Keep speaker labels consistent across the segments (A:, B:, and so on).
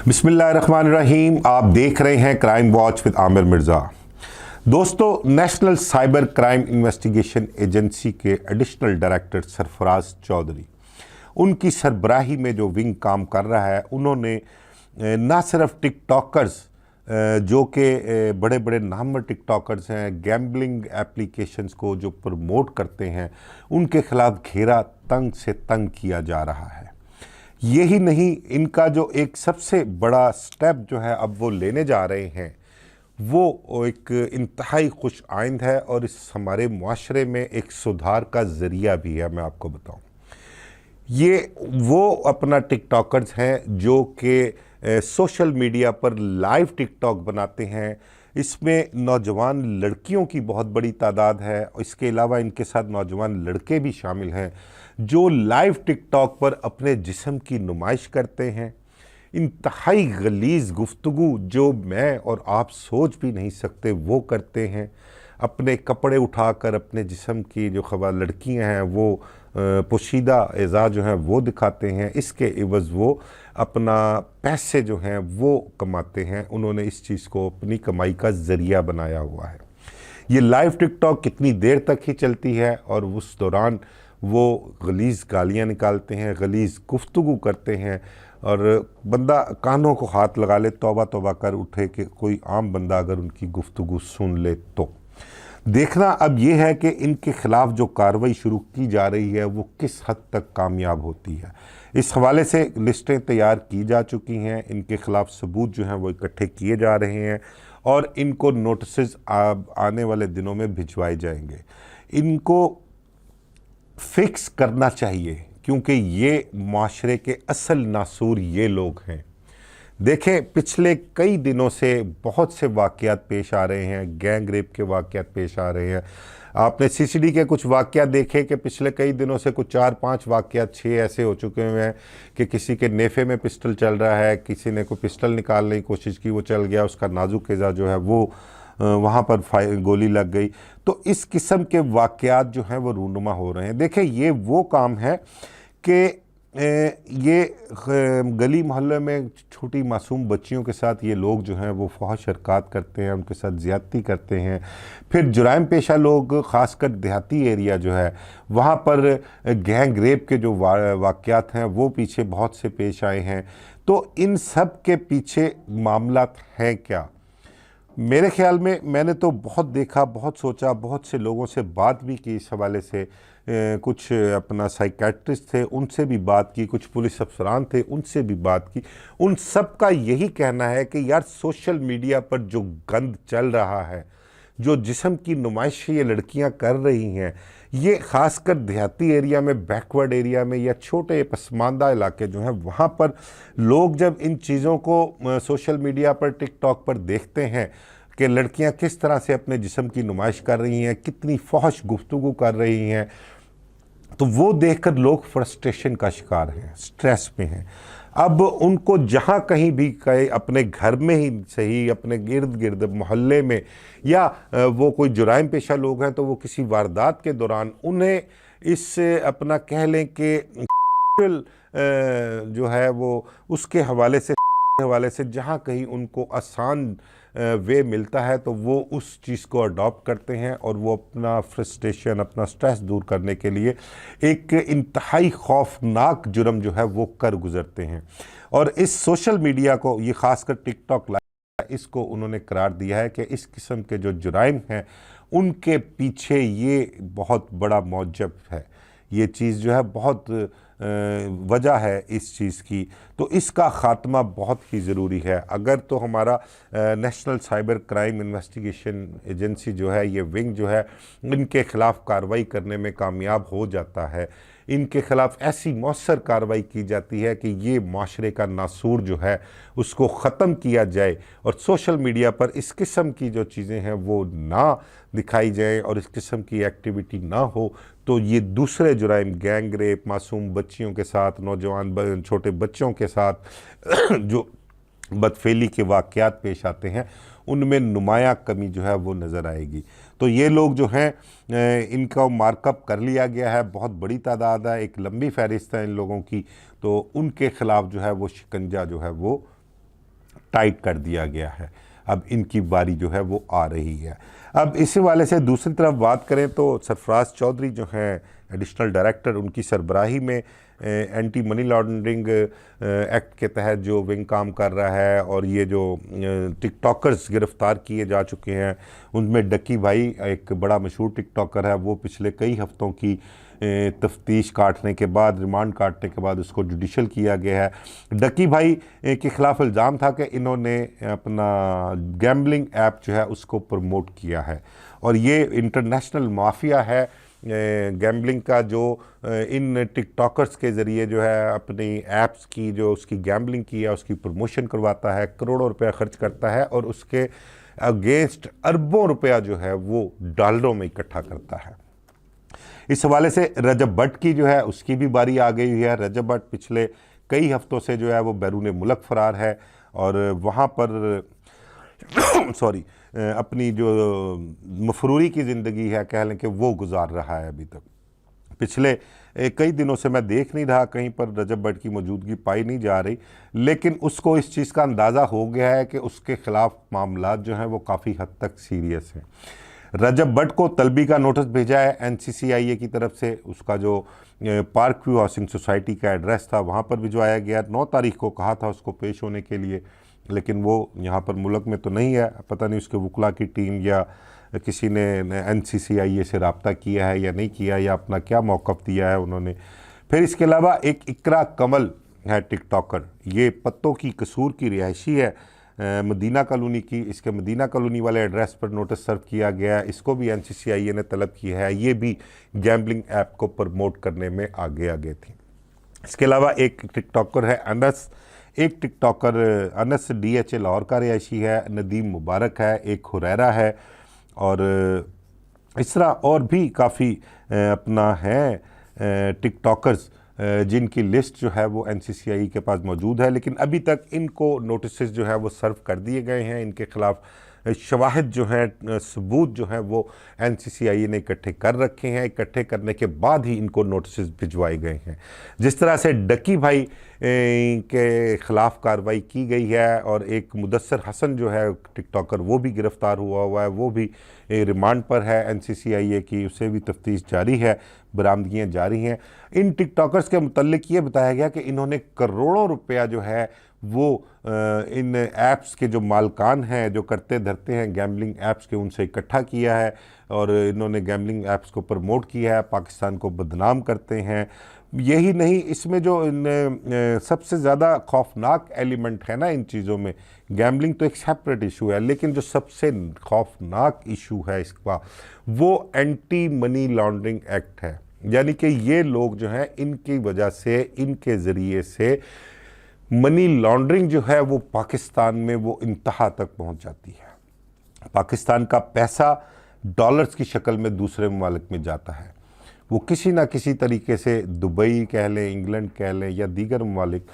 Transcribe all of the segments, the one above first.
A: बिस्मिल्लाहिर्रहमानिर्रहीम। आप देख रहे हैं crime watch with Aamir Mirza. दोस्तों, national cyber crime investigation agency के एडिशनल डायरेक्टर सरफराज चौधरी, उनकी सरबराही में जो विंग काम कर रहा है, उन्होंने ना सिर्फ टिकटॉकर्स जो कि बड़े बड़े नामवर टिकटॉकर्स हैं, गैम्बलिंग एप्लीकेशंस को जो प्रमोट करते हैं, उनके ख़िलाफ़ घेरा तंग से तंग किया जा रहा है। यही नहीं, इनका जो एक सबसे बड़ा स्टेप जो है अब वो लेने जा रहे हैं, वो एक इंतहाई खुश आइंद है और इस हमारे मुआशरे में एक सुधार का ज़रिया भी है। मैं आपको बताऊं, ये वो अपना टिकटॉकर्स हैं जो कि सोशल मीडिया पर लाइव टिकटॉक बनाते हैं। इसमें नौजवान लड़कियों की बहुत बड़ी तादाद है। इसके अलावा इनके साथ नौजवान लड़के भी शामिल हैं जो लाइव टिकटॉक पर अपने जिस्म की नुमाइश करते हैं। इंतहाई गलीज़ गुफ्तगू जो मैं और आप सोच भी नहीं सकते वो करते हैं। अपने कपड़े उठाकर अपने जिस्म की जो खबर लड़कियां हैं वो पोशीदा एज़ा जो हैं वो दिखाते हैं। इसके इवज़ वो अपना पैसे जो हैं वो कमाते हैं। उन्होंने इस चीज़ को अपनी कमाई का ज़रिया बनाया हुआ है। ये लाइव टिकटॉक कितनी देर तक ही चलती है और उस दौरान वो गलीज़ गालियाँ निकालते हैं, गलीज़ गुफ्तगू करते हैं और बंदा कानों को हाथ लगा ले, तौबा तौबा कर उठे कि कोई आम बंदा अगर उनकी गुफ्तगू सुन ले तो। देखना अब ये है कि इनके ख़िलाफ़ जो कार्रवाई शुरू की जा रही है वो किस हद तक कामयाब होती है। इस हवाले से लिस्टें तैयार की जा चुकी हैं। इनके ख़िलाफ़ सबूत जो हैं वो इकट्ठे किए जा रहे हैं और इनको नोटिस आने वाले दिनों में भिजवाए जाएंगे। इनको फिक्स करना चाहिए क्योंकि ये माशरे के असल नासूर ये लोग हैं। देखें, पिछले कई दिनों से बहुत से वाक़यात पेश आ रहे हैं, गैंग रेप के वाक़यात पेश आ रहे हैं। आपने सीसीडी के कुछ वाक़यात देखे कि पिछले कई दिनों से कुछ 4-5 वाक़यात 6 ऐसे हो चुके हुए हैं कि किसी के नेफे में पिस्टल चल रहा है, किसी ने कोई पिस्टल निकालने की कोशिश की, वो चल गया, उसका नाजुक एज़ा जो है वो वहाँ पर गोली लग गई। तो इस किस्म के वाक़यात जो हैं वो रूनुमा हो रहे हैं। देखें, ये वो काम है कि ये गली मोहल्ले में छोटी मासूम बच्चियों के साथ ये लोग जो हैं वो फहश हरकत करते हैं, उनके साथ ज़्यादती करते हैं। फिर जुराइम पेशा लोग, ख़ासकर देहाती एरिया जो है वहाँ पर गैंग रेप के जो वाक़यात हैं वो पीछे बहुत से पेश आए हैं। तो इन सब के पीछे मामला हैं क्या? मेरे ख़्याल में मैंने तो बहुत देखा, बहुत सोचा, बहुत से लोगों से बात भी की इस हवाले से। कुछ अपना साइकेट्रिस्ट थे, उनसे भी बात की, कुछ पुलिस अफसरान थे, उनसे भी बात की। उन सब का यही कहना है कि यार, सोशल मीडिया पर जो गंद चल रहा है, जो जिस्म की नुमाइश ये लड़कियां कर रही हैं, ये ख़ासकर देहाती एरिया में, बैकवर्ड एरिया में या छोटे पसमानदा इलाके जो हैं वहाँ पर लोग जब इन चीज़ों को सोशल मीडिया पर, टिकटॉक पर देखते हैं कि लड़कियां किस तरह से अपने जिस्म की नुमाइश कर रही हैं, कितनी फहश गुफ्तगू कर रही हैं, तो वो देखकर लोग फ्रस्ट्रेशन का शिकार हैं, स्ट्रेस में हैं। अब उनको जहाँ कहीं भी कहे, अपने घर में ही सही, अपने इर्द गिर्द मोहल्ले में, या वो कोई जुराइम पेशा लोग हैं तो वो किसी वारदात के दौरान उन्हें इस अपना कह लें कि जो है वो उसके हवाले से जहाँ कहीं उनको आसान वे मिलता है तो वो उस चीज़ को अडॉप्ट करते हैं और वो अपना फ्रस्ट्रेशन, अपना स्ट्रेस दूर करने के लिए एक इंतहाई खौफनाक जुर्म जो है वो कर गुज़रते हैं। और इस सोशल मीडिया को, ये ख़ासकर टिकटॉक लाइव, इसको उन्होंने करार दिया है कि इस किस्म के जो जुराइम हैं उनके पीछे ये बहुत बड़ा मौजब है। ये चीज़ जो है बहुत वजह है इस चीज़ की, तो इसका ख़ात्मा बहुत ही ज़रूरी है। अगर तो हमारा national cyber crime investigation agency जो है, ये विंग जो है, इनके ख़िलाफ़ कार्रवाई करने में कामयाब हो जाता है, इनके ख़िलाफ़ ऐसी मौसर कार्रवाई की जाती है कि ये माशरे का नासूर जो है उसको ख़त्म किया जाए और सोशल मीडिया पर इस किस्म की जो चीज़ें हैं वो ना दिखाई जाए और इस किस्म की एक्टिविटी ना हो, तो ये दूसरे जुराइम, गैंग रेप, मासूम बच्चियों के साथ, नौजवान छोटे बच्चों के साथ जो बदफेली के वाक़यात पेश आते हैं, उनमें नुमाया कमी जो है वो नज़र आएगी। तो ये लोग जो हैं, इनका मार्कअप कर लिया गया है, बहुत बड़ी तादाद है, एक लंबी फहरिस्त है इन लोगों की, तो उनके ख़िलाफ़ जो है वो शिकंजा जो है वो टाइट कर दिया गया है। अब इनकी बारी जो है वो आ रही है। अब इसी वाले से दूसरी तरफ बात करें तो सरफराज चौधरी जो हैं एडिशनल डायरेक्टर, उनकी सरबराही में एंटी मनी लॉन्ड्रिंग एक्ट के तहत जो विंग काम कर रहा है, और ये जो टिकटॉकर्स गिरफ़्तार किए जा चुके हैं उनमें डक्की भाई एक बड़ा मशहूर टिकटॉकर है, वो पिछले कई हफ्तों की तफ्तीश काटने के बाद, रिमांड काटने के बाद उसको जुडिशल किया गया है। डक्की भाई के ख़िलाफ़ इल्ज़ाम था कि इन्होंने अपना गैम्बलिंग ऐप जो है उसको प्रमोट किया है, और ये इंटरनेशनल माफिया है गैम्बलिंग का, जो इन टिकटॉकर्स के ज़रिए जो है अपनी ऐप्स की जो उसकी गैम्बलिंग की है उसकी प्रमोशन करवाता है, करोड़ों रुपया खर्च करता है, और उसके अगेंस्ट अरबों रुपया जो है वो डॉलरों में इकट्ठा करता है। इस हवाले से रजब भट्ट की जो है उसकी भी बारी आ गई हुई है। रजब भट्ट पिछले कई हफ्तों से जो है वो बैरून मुल्क फ़रार है, और वहाँ पर सॉरी अपनी जो मफरूरी की ज़िंदगी है कह लें कि वो गुजार रहा है। अभी तक पिछले कई दिनों से मैं देख नहीं रहा, कहीं पर रजब भट्ट की मौजूदगी पाई नहीं जा रही, लेकिन उसको इस चीज़ का अंदाज़ा हो गया है कि उसके ख़िलाफ़ मामलात जो हैं वो काफ़ी हद तक सीरियस हैं। रजब भट्ट को तलबी का नोटिस भेजा है NCCIA की तरफ से। उसका जो पार्क व्यू हाउसिंग सोसाइटी का एड्रेस था वहाँ पर भिजवाया गया। 9 तारीख को कहा था उसको पेश होने के लिए, लेकिन वो यहाँ पर मुल्क में तो नहीं है। पता नहीं उसके वकला की टीम या किसी ने NCCIA से रब्ता किया है या नहीं किया, या अपना क्या मौक़िफ़ दिया है उन्होंने। फिर इसके अलावा एक इकरा कमल है टिकटॉकर, ये पत्तों की कसूर की रिहायशी है मदीना कॉलोनी की। इसके मदीना कॉलोनी वाले एड्रेस पर नोटिस सर्व किया गया, इसको भी NCCIA ने तलब किया है। ये भी गैम्बलिंग ऐप को प्रमोट करने में आगे थी। इसके अलावा एक टिकटॉकर है अनस, एक टिकटॉकर अनस DHA लाहौर का रिहायशी है, नदीम मुबारक है, एक हुरैरा है, और इस तरह और भी काफ़ी अपना है टिकटॉकर्स जिनकी लिस्ट जो है वो NCCIA के पास मौजूद है, लेकिन अभी तक इनको नोटिस जो है वो सर्व कर दिए गए हैं। इनके ख़िलाफ़ शवाहिद जो हैं, सबूत जो हैं वो NCCIA ने इकट्ठे कर रखे हैं। इकट्ठे करने के बाद ही इनको नोटिस भिजवाए गए हैं। जिस तरह से डक्की भाई के ख़िलाफ़ कार्रवाई की गई है, और एक मुदस्सर हसन जो है टिकटॉकर वो भी गिरफ़्तार हुआ है, वो भी रिमांड पर है NCCIA की, उसे भी तफ्तीश जारी है, बरामदगियाँ जारी हैं। इन टिकटॉकर्स के मुतल्लिक़ ये बताया गया कि इन्होंने करोड़ों रुपया जो है वो इन ऐप्स के जो मालकान हैं, जो करते धरते हैं गैम्बलिंग ऐप्स के, उनसे इकट्ठा किया है, और इन्होंने गैम्बलिंग ऐप्स को प्रमोट किया है, पाकिस्तान को बदनाम करते हैं। यही नहीं, इसमें जो सबसे ज़्यादा खौफनाक एलिमेंट है ना इन चीज़ों में, गैम्बलिंग तो एक सेपरेट इशू है, लेकिन जो सबसे खौफनाक इशू है इसका वो एंटी मनी लॉन्ड्रिंग एक्ट है। यानी कि ये लोग जो हैं इनकी वजह से, इनके ज़रिए से मनी लॉन्ड्रिंग जो है वो पाकिस्तान में वो इंतहा तक पहुंच जाती है। पाकिस्तान का पैसा डॉलर्स की शक्ल में दूसरे ममालिक में जाता है, वो किसी ना किसी तरीके से दुबई कह लें, इंग्लैंड कह लें, या दीगर ममालिक,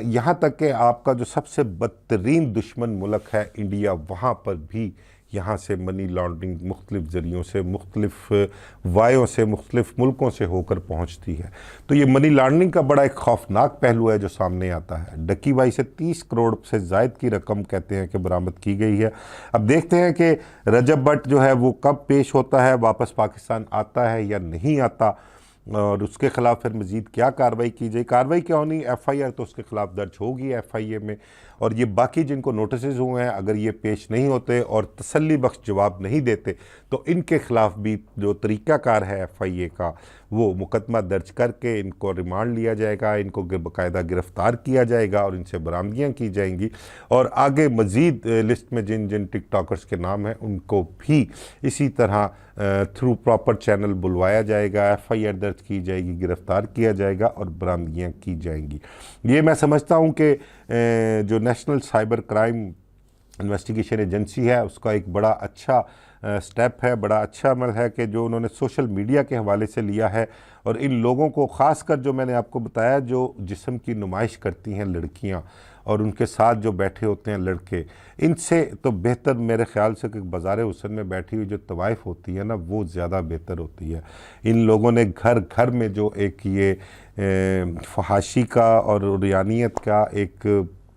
A: यहाँ तक कि आपका जो सबसे बदतरीन दुश्मन मुल्क है इंडिया, वहाँ पर भी यहाँ से मनी लॉन्ड्रिंग मुख्तलिफ़ ज़रियों से, मुख्तलिफ़ वायों से, मुख्तलिफ़ मुल्कों से होकर पहुँचती है। तो ये मनी लॉन्ड्रिंग का बड़ा एक खौफनाक पहलू है जो सामने आता है। डक्की भाई से 30 करोड़ से ज़ायद की रकम कहते हैं कि बरामद की गई है। अब देखते हैं कि रजब भट्ट जो है वो कब पेश होता है, वापस पाकिस्तान आता है या नहीं आता, और उसके ख़िलाफ़ फिर मज़ीद क्या कार्रवाई की जाए। कार्रवाई क्या होनी, FIR तो उसके ख़िलाफ़ दर्ज होगी FIA में, और ये बाकी जिनको नोटिस हुए हैं अगर ये पेश नहीं होते और तसल्ली बख्श जवाब नहीं देते तो इनके ख़िलाफ़ भी जो तरीक़ाकार है FIA का, वो मुकदमा दर्ज करके इनको रिमांड लिया जाएगा, इनको बाकायदा गिरफ़्तार किया जाएगा और इनसे बरामदियाँ की जाएंगी, और आगे मज़ीद लिस्ट में जिन जिन टिकटॉकर्स के नाम हैं उनको भी इसी तरह थ्रू प्रॉपर चैनल बुलवाया जाएगा, FIR दर्ज की जाएगी, गिरफ़्तार किया जाएगा और बरामदियाँ की जाएंगी। ये मैं समझता हूँ कि जो national cyber crime investigation agency है उसका एक बड़ा अच्छा स्टेप है, बड़ा अच्छा अमल है कि जो उन्होंने सोशल मीडिया के हवाले से लिया है, और इन लोगों को ख़ासकर जो मैंने आपको बताया जो जिस्म की नुमाइश करती हैं लड़कियां और उनके साथ जो बैठे होते हैं लड़के, इनसे तो बेहतर मेरे ख़्याल से कि बाज़ार हुसैन में बैठी हुई जो तवाइफ़ होती है ना वो ज़्यादा बेहतर होती है। इन लोगों ने घर घर में जो एक ये फहाशी का और रियानियत का एक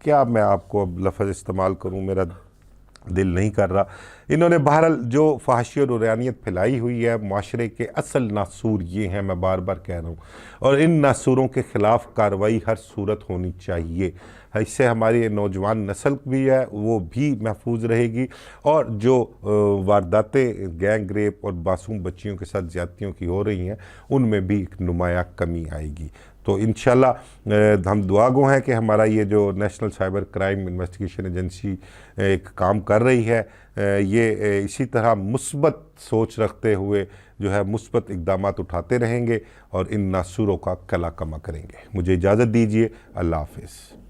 A: क्या मैं आपको अब लफ्ज़ इस्तेमाल करूं, मेरा दिल नहीं कर रहा। इन्होंने बहरहाल जो फहाशी और उर्यानियत फैलाई हुई है, माशरे के असल नासूर ये हैं, मैं बार बार कह रहा हूँ, और इन नासूरों के ख़िलाफ़ कार्रवाई हर सूरत होनी चाहिए। इससे हमारी नौजवान नस्ल भी है वो भी महफूज रहेगी, और जो वारदातें गैंग रेप और मासूम बच्चियों के साथ ज़्यादतियों की हो रही हैं उनमें भी एक नुमाया कमी आएगी। तो इंशाल्लाह हम दुआ गो हैं कि हमारा ये जो national cyber crime investigation agency एक काम कर रही है, ये इसी तरह मुस्बत सोच रखते हुए जो है मुस्बत इक़दामात उठाते रहेंगे और इन नासूरों का कला कमा करेंगे। मुझे इजाज़त दीजिए। अल्लाह हाफ़िज़।